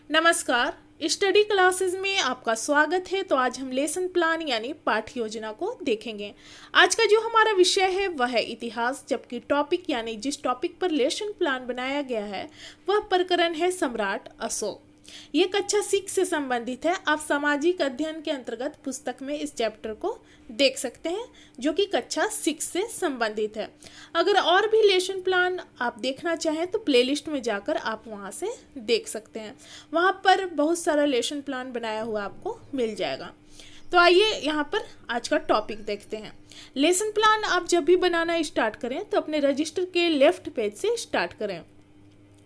नमस्कार। Study classes में आपका स्वागत है। तो आज हम लेसन प्लान यानी पाठ योजना को देखेंगे। आज का जो हमारा विषय है वह है इतिहास, जबकि टॉपिक यानी जिस टॉपिक पर लेसन प्लान बनाया गया है वह प्रकरण है सम्राट अशोक। ये कक्षा 6 से संबंधित है। आप सामाजिक अध्ययन के अंतर्गत पुस्तक में इस चैप्टर को देख सकते हैं जो कि कक्षा 6 से संबंधित है। अगर और भी लेसन प्लान आप देखना चाहें तो प्लेलिस्ट में जाकर आप वहां से देख सकते हैं। वहां पर बहुत सारा लेसन प्लान बनाया हुआ आपको मिल जाएगा। तो आइए यहाँ पर आज का टॉपिक देखते हैं। लेसन प्लान आप जब भी बनाना स्टार्ट करें तो अपने रजिस्टर के लेफ्ट पेज से स्टार्ट करें।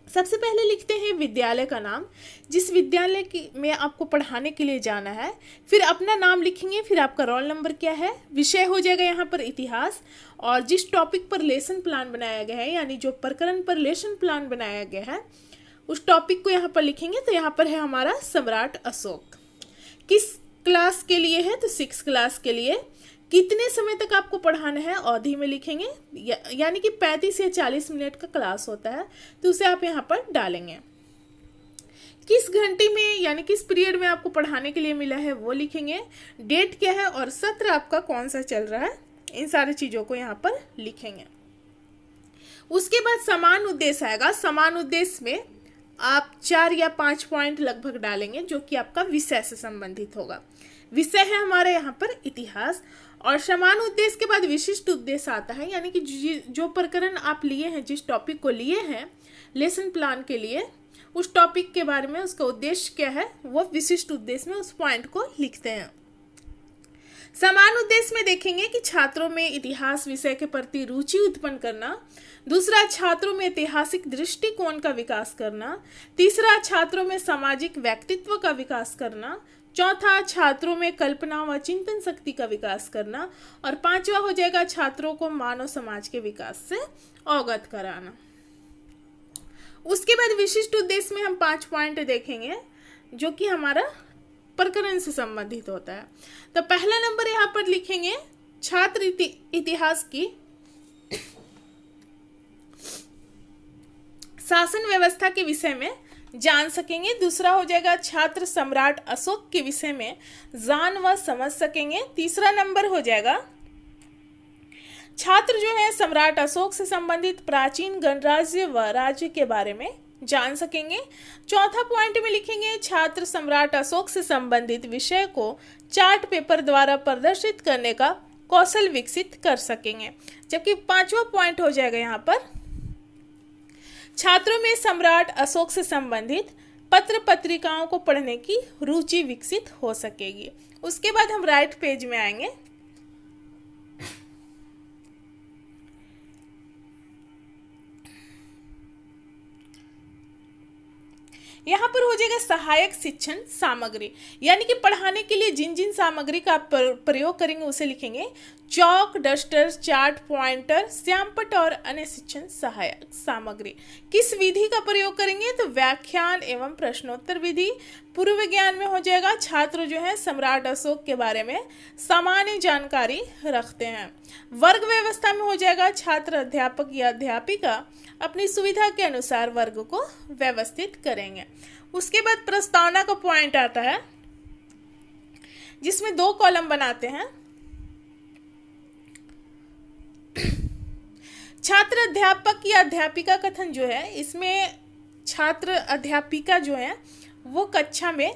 सबसे पहले लिखते हैं विद्यालय का नाम, जिस विद्यालय में आपको पढ़ाने के लिए जाना है। फिर अपना नाम लिखेंगे, फिर आपका रोल नंबर क्या है। विषय हो जाएगा यहाँ पर इतिहास, और जिस टॉपिक पर लेसन प्लान बनाया गया है यानी जो प्रकरण पर लेसन प्लान बनाया गया है उस टॉपिक को यहाँ पर लिखेंगे। तो यहाँ पर है हमारा सम्राट अशोक। किस क्लास के लिए है तो 6 क्लास के लिए। कितने समय तक आपको पढ़ाना है अवधि में लिखेंगे, यानी कि 35 या 40 मिनट का क्लास होता है तो उसे आप यहाँ पर डालेंगे। किस घंटे में यानी किस पीरियड में आपको पढ़ाने के लिए मिला है वो लिखेंगे। डेट क्या है और सत्र आपका कौन सा चल रहा है, इन सारी चीज़ों को यहाँ पर लिखेंगे। उसके बाद समान उद्देश्य आएगा। समान उद्देश्य में आप 4 या 5 पॉइंट लगभग डालेंगे जो कि आपका विषय से संबंधित होगा। विषय है हमारे यहाँ पर इतिहास, और समान उद्देश्य के बाद विशिष्ट उद्देश्य आता है, यानी कि जो प्रकरण आप लिए हैं, जिस टॉपिक को लिए हैं लेसन प्लान के लिए, उस टॉपिक के बारे में उसका उद्देश्य क्या है वो विशिष्ट उद्देश्य में उस पॉइंट को लिखते हैं। समान उद्देश्य में देखेंगे कि छात्रों में इतिहास विषय के प्रति रुचि उत्पन्न करना। दूसरा, छात्रों में ऐतिहासिक दृष्टिकोण का विकास करना। तीसरा, छात्रों में सामाजिक व्यक्तित्व का विकास करना। चौथा, छात्रों में कल्पना व चिंतन शक्ति का विकास करना। और 5वां हो जाएगा छात्रों को मानव समाज के विकास से अवगत कराना। उसके बाद विशिष्ट उद्देश्य में हम 5 पॉइंट देखेंगे जो कि हमारा प्रकरण से संबंधित होता है। तो पहला नंबर यहाँ पर लिखेंगे छात्र इतिहास की शासन व्यवस्था के विषय में जान सकेंगे। दूसरा हो जाएगा छात्र सम्राट अशोक के विषय में जान व समझ सकेंगे। तीसरा नंबर हो जाएगा छात्र जो है सम्राट अशोक से संबंधित प्राचीन गणराज्य व राज्य के बारे में जान सकेंगे। चौथा पॉइंट में लिखेंगे छात्र सम्राट अशोक से संबंधित विषय को चार्ट पेपर द्वारा प्रदर्शित करने का कौशल विकसित कर सकेंगे। जबकि 5वां पॉइंट हो जाएगा यहाँ पर छात्रों में सम्राट अशोक से संबंधित पत्र पत्रिकाओं को पढ़ने की रुचि विकसित हो सकेगी। उसके बाद हम राइट पेज में आएंगे। यहाँ पर हो जाएगा सहायक शिक्षण सामग्री, यानी कि पढ़ाने के लिए जिन जिन सामग्री का आप प्रयोग करेंगे उसे लिखेंगे। चौक, डस्टर, चार्ट, पॉइंटर, श्यामपट्ट और अन्य शिक्षण सहायक सामग्री। किस विधि का प्रयोग करेंगे तो व्याख्यान एवं प्रश्नोत्तर विधि। पूर्व विज्ञान में हो जाएगा छात्र जो है सम्राट अशोक के बारे में सामान्य जानकारी रखते हैं। वर्ग व्यवस्था में हो जाएगा छात्र अध्यापक या अध्यापिका अपनी सुविधा के अनुसार वर्ग को व्यवस्थित करेंगे। उसके बाद प्रस्तावना का पॉइंट आता है जिसमें 2 कॉलम बनाते हैं। छात्र अध्यापक या अध्यापिका कथन जो है, इसमें छात्र अध्यापिका जो है वो कक्षा में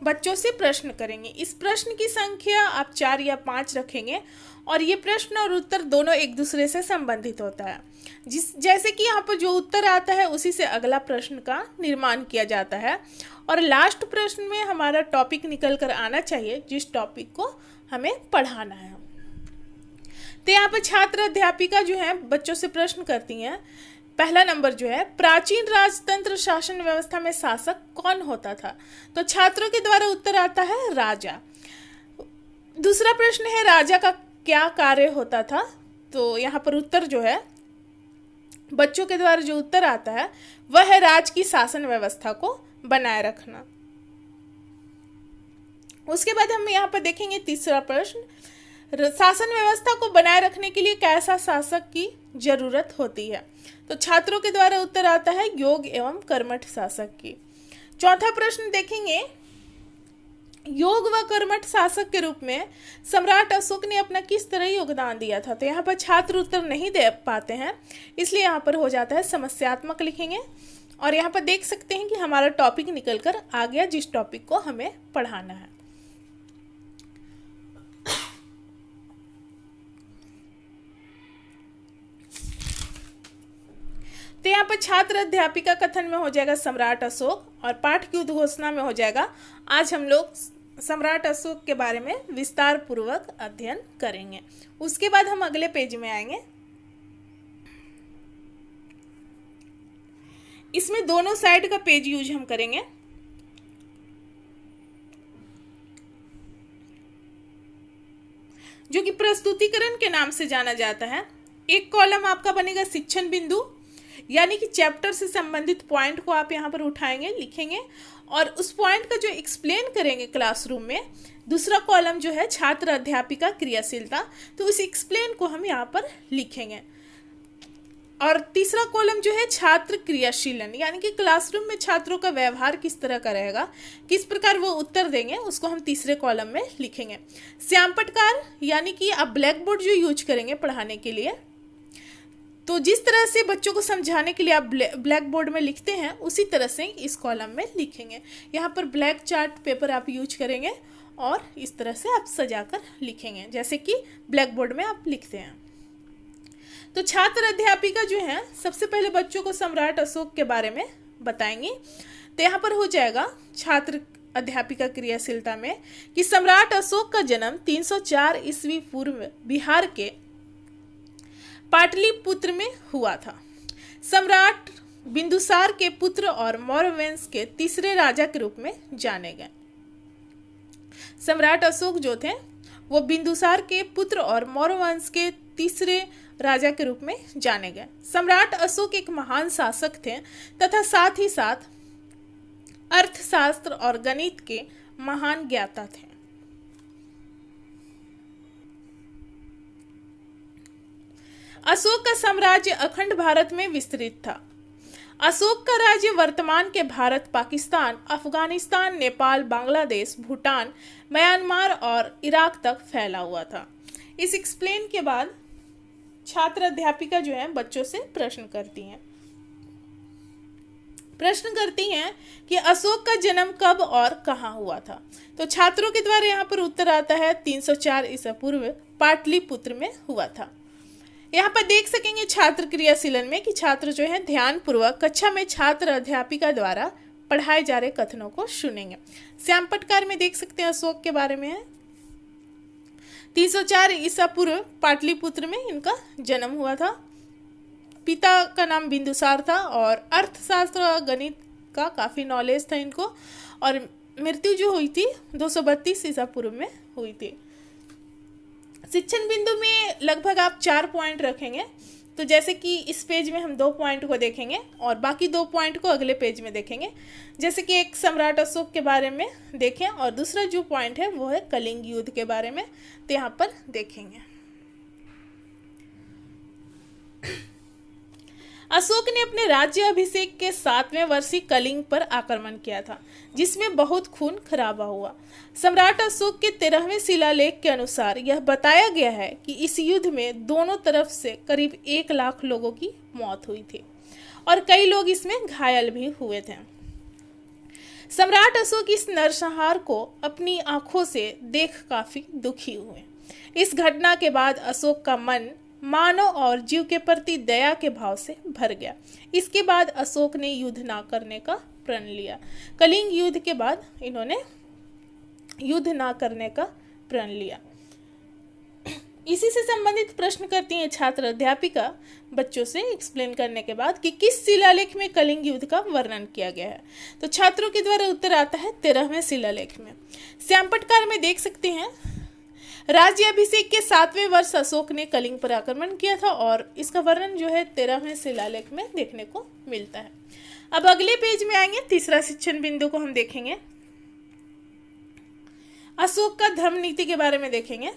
बच्चों से प्रश्न करेंगे। इस प्रश्न की संख्या आप 4 या 5 रखेंगे, और ये प्रश्न और उत्तर दोनों एक दूसरे से संबंधित होता है। जैसे कि यहाँ पर जो उत्तर आता है उसी से अगला प्रश्न का निर्माण किया जाता है, और लास्ट प्रश्न में हमारा टॉपिक निकल कर आना चाहिए जिस टॉपिक को हमें पढ़ाना है। तो यहाँ पर छात्र अध्यापिका जो है बच्चों से प्रश्न करती हैं। पहला नंबर जो है प्राचीन राजतंत्र शासन व्यवस्था में शासक कौन होता था, तो छात्रों के द्वारा उत्तर आता है राजा। दूसरा प्रश्न है राजा का क्या कार्य होता था, तो यहाँ पर उत्तर जो है बच्चों के द्वारा जो उत्तर आता है वह है राज की शासन व्यवस्था को बनाए रखना। उसके बाद हम यहाँ पर देखेंगे तीसरा प्रश्न, शासन व्यवस्था को बनाए रखने के लिए कैसा शासक की जरूरत होती है, तो छात्रों के द्वारा उत्तर आता है योग्य एवं कर्मठ शासक की। चौथा प्रश्न देखेंगे, योग व कर्मठ शासक के रूप में सम्राट अशोक ने अपना किस तरह योगदान दिया था। तो यहाँ पर छात्र उत्तर नहीं दे पाते हैं, इसलिए यहाँ पर हो जाता है समस्यात्मक लिखेंगे। और यहाँ पर देख सकते हैं कि हमारा टॉपिक निकल कर आ गया, जिस टॉपिक को हमें पढ़ाना है। तो यहाँ पर छात्र अध्यापिका कथन में हो जाएगा सम्राट अशोक, और पाठ की उद्घोषणा में हो जाएगा आज हम लोग सम्राट अशोक के बारे में विस्तार पूर्वक अध्ययन करेंगे। उसके बाद हम अगले पेज में आएंगे। इसमें दोनों साइड का पेज यूज हम करेंगे। जो कि प्रस्तुतिकरण के नाम से जाना जाता है। एक कॉलम आपका बनेगा शिक्षण बिंदु, यानी कि चैप्टर से संबंधित पॉइंट को आप यहाँ पर उठाएंगे, लिखेंगे और उस पॉइंट का जो एक्सप्लेन करेंगे क्लासरूम में। दूसरा कॉलम जो है छात्र अध्यापिका क्रियाशीलता, तो उस एक्सप्लेन को हम यहाँ पर लिखेंगे। और तीसरा कॉलम जो है छात्र क्रियाशीलन, यानी कि क्लासरूम में छात्रों का व्यवहार किस तरह का रहेगा, किस प्रकार वो उत्तर देंगे, उसको हम तीसरे कॉलम में लिखेंगे। श्याम पटकार, यानी कि आप ब्लैक बोर्ड जो यूज करेंगे पढ़ाने के लिए, तो जिस तरह से बच्चों को समझाने के लिए आप ब्लैक बोर्ड में लिखते हैं, उसी तरह से इस कॉलम में लिखेंगे। यहाँ पर ब्लैक चार्ट पेपर आप यूज करेंगे और इस तरह से आप सजाकर लिखेंगे, जैसे कि ब्लैक बोर्ड में आप लिखते हैं। तो छात्र अध्यापिका जो है सबसे पहले बच्चों को सम्राट अशोक के बारे में बताएंगी। तो यहाँ पर हो जाएगा छात्र अध्यापिका क्रियाशीलता में कि सम्राट अशोक का जन्म 304 ईस्वी पूर्व बिहार के पाटलिपुत्र में हुआ था। सम्राट बिंदुसार के पुत्र और मौर्य वंश के तीसरे राजा के रूप में जाने गए। सम्राट अशोक जो थे वो बिंदुसार के पुत्र और मौर्य वंश के तीसरे राजा के रूप में जाने गए। सम्राट अशोक एक महान शासक थे तथा साथ ही साथ अर्थशास्त्र और गणित के महान ज्ञाता थे। अशोक का साम्राज्य अखंड भारत में विस्तृत था। अशोक का राज्य वर्तमान के भारत, पाकिस्तान, अफगानिस्तान, नेपाल, बांग्लादेश, भूटान, म्यांमार और इराक तक फैला हुआ था। इस एक्सप्लेन के बाद छात्र अध्यापिका जो है बच्चों से प्रश्न करती हैं कि अशोक का जन्म कब और कहाँ हुआ था। तो छात्रों के द्वारा यहाँ पर उत्तर आता है 304 ईसा पूर्व पाटलिपुत्र में हुआ था। यहाँ पर देख सकेंगे छात्र क्रियाशीलन में कि छात्र जो है ध्यान पूर्वक कक्षा में छात्र अध्यापिका द्वारा पढ़ाए जा रहे कथनों को सुनेंगे। श्याम पटकार में देख सकते हैं अशोक के बारे में है 304 ईसा पूर्व पाटलिपुत्र में इनका जन्म हुआ था। पिता का नाम बिंदुसार था और अर्थशास्त्र और गणित का काफ़ी नॉलेज था इनको, और मृत्यु जो हुई थी 232 ईसा पूर्व में हुई थी। शिक्षण बिंदु में लगभग आप 4 पॉइंट रखेंगे। तो जैसे कि इस पेज में हम 2 पॉइंट को देखेंगे और बाकी 2 पॉइंट को अगले पेज में देखेंगे। जैसे कि एक सम्राट अशोक के बारे में देखें और दूसरा जो पॉइंट है वो है कलिंग युद्ध के बारे में, तो यहाँ पर देखेंगे। अशोक ने अपने राज्य अभिषेक के 7वें वर्ष ही कलिंग पर आक्रमण किया था, जिसमें बहुत खून खराबा हुआ। सम्राट अशोक के 13वें शिलालेख के अनुसार यह बताया गया है कि इस युद्ध में दोनों तरफ से करीब 1 लाख लोगों की मौत हुई थी और कई लोग इसमें घायल भी हुए थे। सम्राट अशोक इस नरसंहार को अपनी आंखों से देख काफी दुखी हुए। इस घटना के बाद अशोक का मन मानव और जीव के प्रति दया के भाव से भर गया। इसके बाद अशोक ने युद्ध ना करने का प्रण लिया। कलिंग युद्ध के बाद इन्होंने युद्ध ना करने का प्रण लिया। इसी से संबंधित प्रश्न करती हैं छात्र अध्यापिका बच्चों से एक्सप्लेन करने के बाद कि किस शिलालेख में कलिंग युद्ध का वर्णन किया गया है। तो छात्रों के द्वारा उत्तर आता है 13वें शिलालेख में। श्याम पटकार में देख सकते हैं राज्य अभिषेक के 7वें वर्ष अशोक ने कलिंग पर आक्रमण किया था और इसका वर्णन जो है 13वें शिलालेख में देखने को मिलता है। अब अगले पेज में आएंगे, तीसरा शिक्षण बिंदु को हम देखेंगे। अशोक का धर्म नीति के बारे में देखेंगे।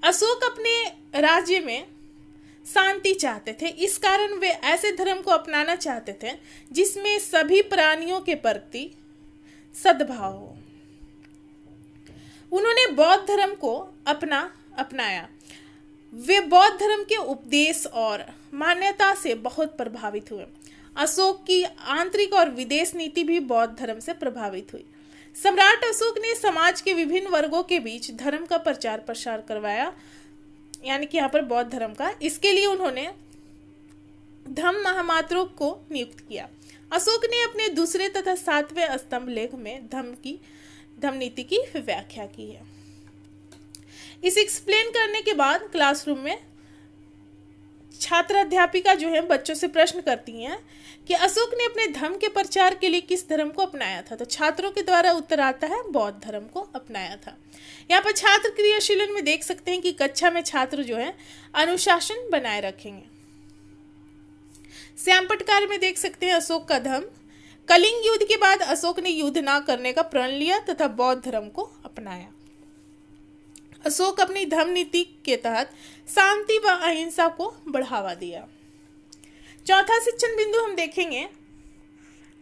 अशोक अपने राज्य में शांति चाहते थे, इस कारण वे ऐसे धर्म को अपनाना चाहते थे जिसमें सभी प्राणियों के प्रति सद्भाव हो। उन्होंने बौद्ध धर्म को अपनाया। वे बौद्ध धर्म के उपदेश और मान्यता से बहुत प्रभावित हुए। अशोक की आंतरिक और विदेश नीति भी बौद्ध धर्म से प्रभावित हुई। सम्राट अशोक ने समाज के विभिन्न वर्गों के बीच धर्म का प्रचार प्रसार करवाया, यानी कि यहाँ पर बौद्ध धर्म का। इसके लिए उन्होंने धम्म महामात्रों को नियुक्त किया। अशोक ने अपने दूसरे तथा 7वें स्तंभ लेख में धम्म नीति की व्याख्या की है। इसे एक्सप्लेन करने के बाद क्लासरूम में छात्र अध्यापिका जो है बच्चों से प्रश्न करती हैं कि अशोक ने अपने धर्म के प्रचार के लिए किस धर्म को अपनाया था। तो छात्रों के द्वारा उत्तर आता है बौद्ध धर्म को अपनाया था। यहाँ पर छात्र क्रियाशीलन में देख सकते हैं कि कक्षा में छात्र जो है अनुशासन बनाए रखेंगे। श्यामपटकार में देख सकते हैं अशोक का धर्म। कलिंग युद्ध के बाद अशोक ने युद्ध न करने का प्रण लिया तथा बौद्ध धर्म को अपनाया। अशोक अपनी धम्म नीति के तहत शांति व अहिंसा को बढ़ावा दिया। चौथा शिक्षण बिंदु हम देखेंगे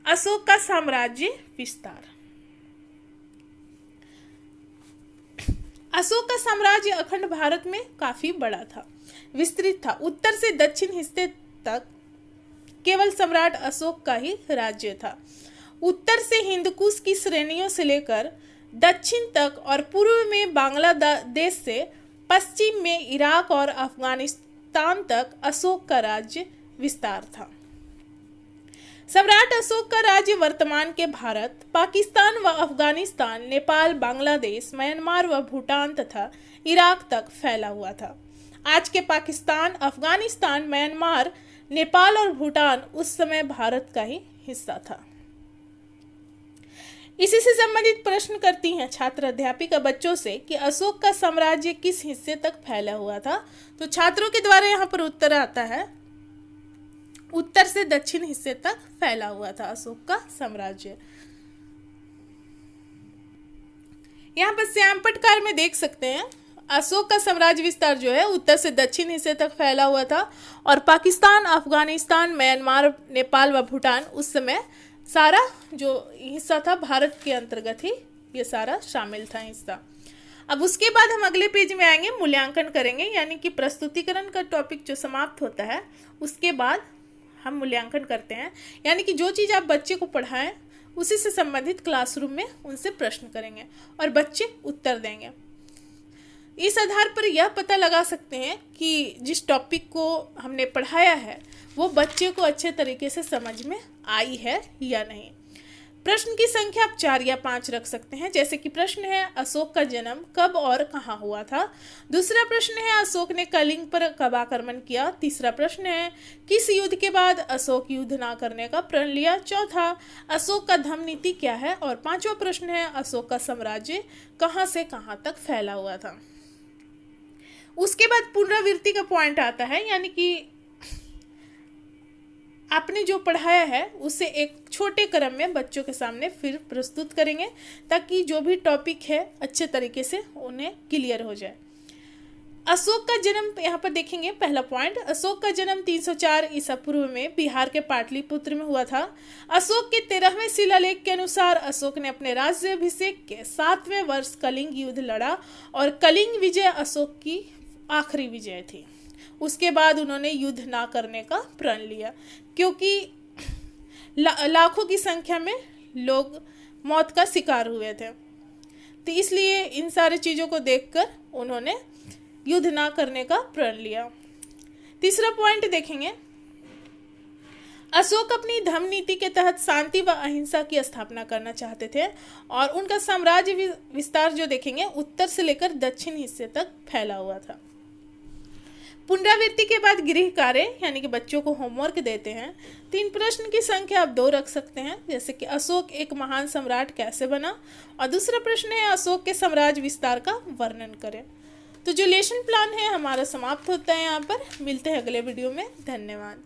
अशोक का साम्राज्य विस्तार। अशोक का साम्राज्य अखंड भारत में काफी बड़ा था, विस्तृत था। उत्तर से दक्षिण हिस्से तक केवल सम्राट अशोक का ही राज्य था। उत्तर से हिंदकुश की श्रेणियों से लेकर दक्षिण तक और पूर्व में बांग्लादेश से पश्चिम में इराक और अफगानिस्तान तक अशोक का राज्य विस्तार था। सम्राट अशोक का राज्य वर्तमान के भारत, पाकिस्तान व अफगानिस्तान, नेपाल, बांग्लादेश, म्यांमार व भूटान तथा इराक तक फैला हुआ था। आज के पाकिस्तान, अफगानिस्तान, म्यांमार, नेपाल और भूटान उस समय भारत का ही हिस्सा था। इसी से संबंधित प्रश्न करती हैं छात्र अध्यापिका बच्चों से कि अशोक का साम्राज्य किस हिस्से तक फैला हुआ था। तो छात्रों के द्वारा यहाँ पर उत्तर आता है उत्तर से दक्षिण हिस्से तक फैला हुआ था अशोक का साम्राज्य। यहाँ पर श्यामपटकार में देख सकते हैं अशोक का साम्राज्य विस्तार जो है उत्तर से दक्षिण हिस्से तक फैला हुआ था और पाकिस्तान, अफगानिस्तान, म्यांमार, नेपाल व भूटान उस समय सारा जो हिस्सा था भारत के अंतर्गत ही ये सारा शामिल था हिस्सा। अब उसके बाद हम अगले पेज में आएंगे, मूल्यांकन करेंगे, यानी कि प्रस्तुतिकरण का टॉपिक जो समाप्त होता है उसके बाद हम मूल्यांकन करते हैं, यानी कि जो चीज़ आप बच्चे को पढ़ाएं उसी से संबंधित क्लासरूम में उनसे प्रश्न करेंगे और बच्चे उत्तर देंगे। इस आधार पर यह पता लगा सकते हैं कि जिस टॉपिक को हमने पढ़ाया है वो बच्चे को अच्छे तरीके से समझ में आई है या नहीं। प्रश्न की संख्या आप 4 या 5 रख सकते हैं। जैसे कि प्रश्न है अशोक का जन्म कब और कहाँ हुआ था। दूसरा प्रश्न है अशोक ने कलिंग पर कब आक्रमण किया। तीसरा प्रश्न है किस युद्ध के बाद अशोक युद्ध ना करने का प्रण लिया। चौथा अशोक का धम्म नीति क्या है। और पांचवा प्रश्न है अशोक का साम्राज्य कहाँ से कहाँ तक फैला हुआ था। उसके बाद पुनरावृत्ति का पॉइंट आता है, यानी कि आपने जो पढ़ाया है उसे एक छोटे क्रम में बच्चों के सामने फिर प्रस्तुत करेंगे ताकि जो भी टॉपिक है अच्छे तरीके से उन्हें क्लियर हो जाए। अशोक का जन्म यहाँ पर देखेंगे। पहला पॉइंट, अशोक का जन्म 304 ईसा पूर्व में बिहार के पाटलिपुत्र में हुआ था। अशोक के 13वें शिलालेख के अनुसार अशोक ने अपने राज्याभिषेक के 7वें वर्ष कलिंग युद्ध लड़ा और कलिंग विजय अशोक की आखिरी विजय थी। उसके बाद उन्होंने युद्ध ना करने का प्रण लिया क्योंकि लाखों की संख्या में लोग मौत का शिकार हुए थे, तो इसलिए इन सारी चीज़ों को देखकर उन्होंने युद्ध ना करने का प्रण लिया। तीसरा पॉइंट देखेंगे, अशोक अपनी धम्म नीति के तहत शांति व अहिंसा की स्थापना करना चाहते थे और उनका साम्राज्य विस्तार जो देखेंगे उत्तर से लेकर दक्षिण हिस्से तक फैला हुआ था। पुनरावृत्ति के बाद गृह कार्य यानी कि बच्चों को होमवर्क देते हैं। 3 प्रश्न की संख्या आप 2 रख सकते हैं, जैसे कि अशोक एक महान सम्राट कैसे बना, और दूसरा प्रश्न है अशोक के साम्राज्य विस्तार का वर्णन करें। तो जो लेसन प्लान है हमारा समाप्त होता है यहाँ पर। मिलते हैं अगले वीडियो में। धन्यवाद।